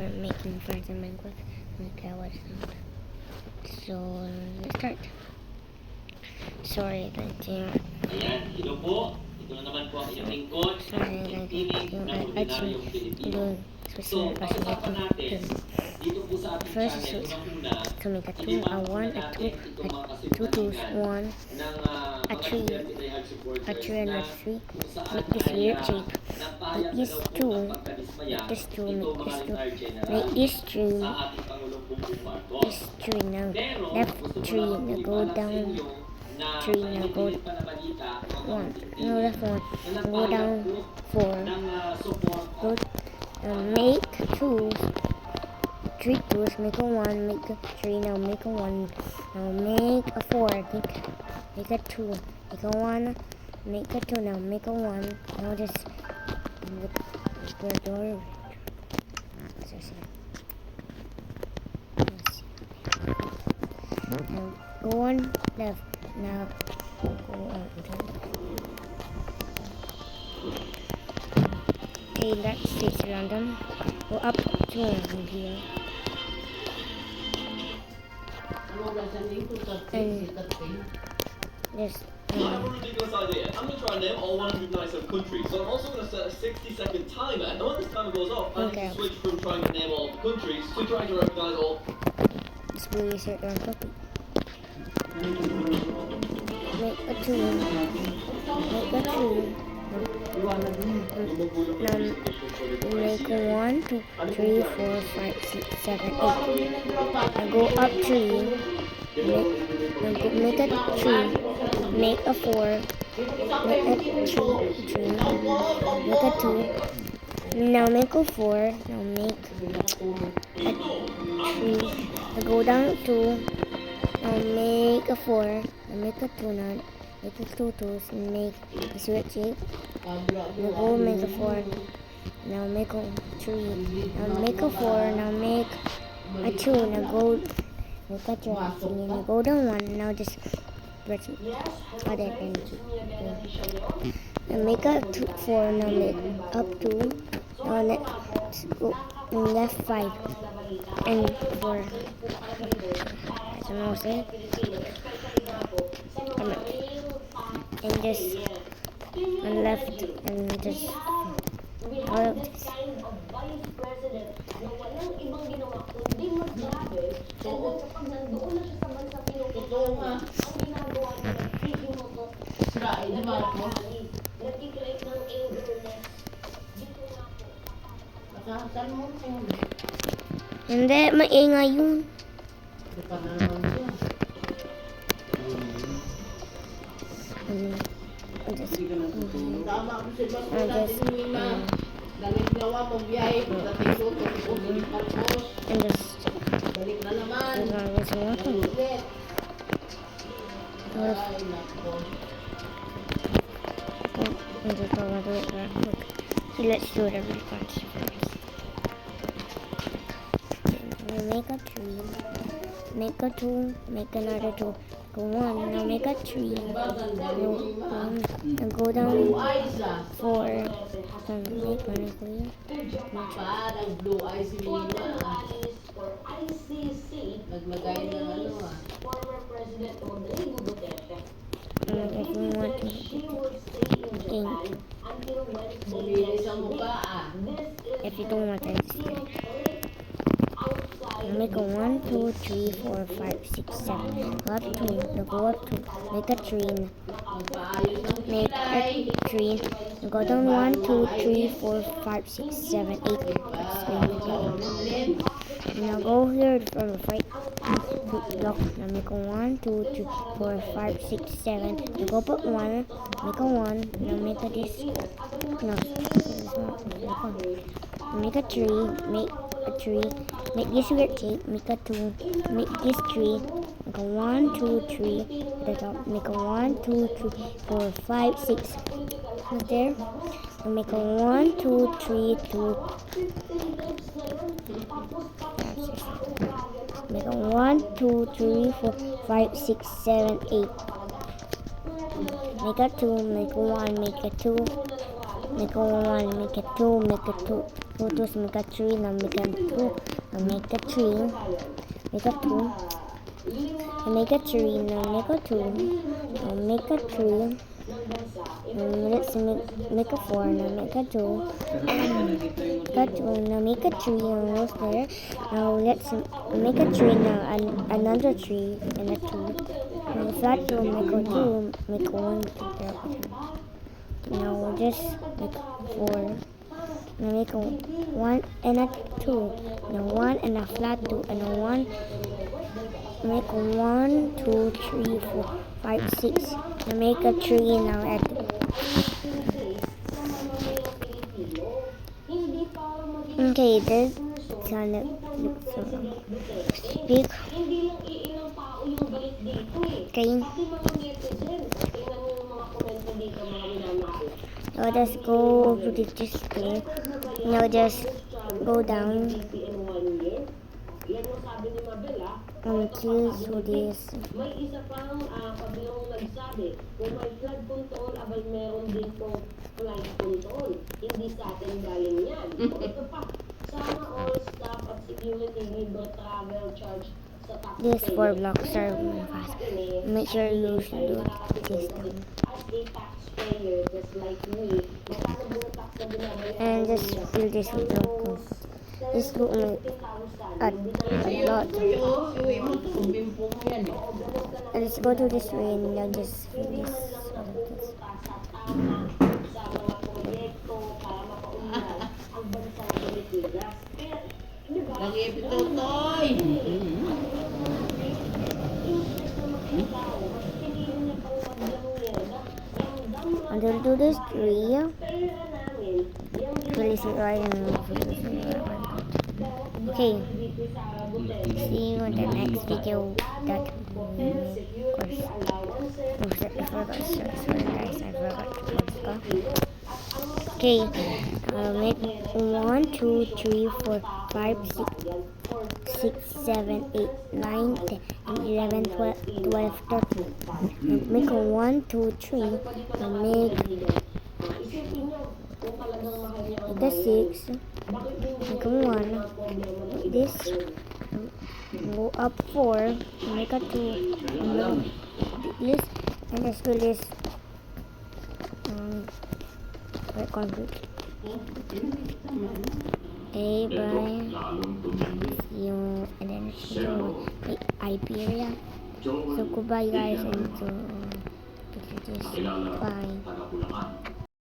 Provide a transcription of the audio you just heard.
for making friends in Minecraft. Okay, what's not. So, let's start. Sorry, guys. Ayan, hello po. Ito na naman po ang inyong lingkod ng pagtitimig ng ordinaryong Pilipino. So, pag-usapan natin dito po sa ating channel, unang-una, one, a two, two twos, one, a three, a three and a three. Make this weird shape. Make this two, make this two, make this two, make this three, this three now, left three, now go down three, now go one, no left one, go down four, go make two, three twos, make a one, make a three, now make a one, now make a four, make a two, make a one, make a two, now make a one, now just the door. Now go on left, now go on. Okay, that's 6 random. Go up to here. And this. I have a ridiculous idea. I'm going to try and name all 197 countries. So I'm also going to set a 60-second timer. And when this timer goes off, I need to switch from trying to name all the countries to trying to recognize all. It's really certain copy. Make a two. Make a two. Make one, two, three, four, five, six, seven, eight. And go up three. Make a three. Make a four. Make a three. Make a two. Now make a four. Now make a three. Now go down two. Now make a four. Now make a two. Now make a two twos. Make a sweet shape. Now go make a four. Now make a three. Now make a four. Now make a two. Now go make a three. Now go down one. Now just press other end. Now make a two, four. Now make up two. Now let's go left five and four. I don't know say. And just and left and just all of this. Hindi, maingay yun. Let's do it every 5 seconds. Make a tree, make a two, make another two, go one, now make a tree, go one, and go down four, and make one clear. Blue eyes si Lina. Naglagay ng ano ah. If we want to think, Bumilis ang mukha ah. if you don't want to make a 1, 2, 3, 4, 5, 6, 7. Go up 2. Now go up 2. Make a tree. Make a tree. Go down 1, 2, 3, 4, 5, 6, 7, 8. Now go here from the right. Block. Now make a 1, 2, 3, 4, 5, 6, 7. Now go put 1. Make a 1. Now make a this. No. Make a tree. Make a tree. Make this weird shape. Make a two. Make this tree. Make a 1, 2, 3. At the top. Make a 1, 2, 3, 4, 5, 6. Right there. And make a 1, 2, 3, 2. Make a 1, 2, 3, 4, 5, 6, 7, 8. Make a 2. Make a 1. Make a 2. Make a 1. Make a 2. Make a 2. go to make a 3, now make a 2, now make a 3, make a 2, now make a 3, now make a 2, now make a 3, let's make a 4, now make a 2, now make a 3, almost there. Now let's make a 3, now another 3 and a 2. Now flat 2, make a 2, make a 1, 2, 3. Now just make 4. Now make a 1 and a 2. Now 1 and a flat 2 and a 1. Make a 1, 2, 3, 4, 5, 6. Now make a 3 now add. Okay, this gonna look so big. Okay. Now just go to this school. Now just go down until to this. May isa pang pabilong nagsabi, kung may flood control, abay meron din pong flight control. Hindi sa atin galing yan. O ito pa, sana all staff at security libre travel charge sa These 4 taxpayer. blocks are fast. Make sure you should do this time. As a taxpayer, just like me, magkano ba yung tax na binabayaran And just fill this with local. This look a lot. And let's go to this way and now just fill this. Nag-ipitutoy! And we'll do this 3. Release it right and okay. See you in the next video. That of course. I forgot. Sorry guys, I forgot to post. Okay, I'll make 1, 2, 3, 4, 5, 6, 7, 8, 9, 10, 11, 12, 13. Make a 1, 2, 3. I'll make a 6. Make a 1. This. Go up 4. Make a 2. This. And let's do this. Concrete. Okay, bye. See you and then see you in Iberia. So goodbye guys and so this. Bye.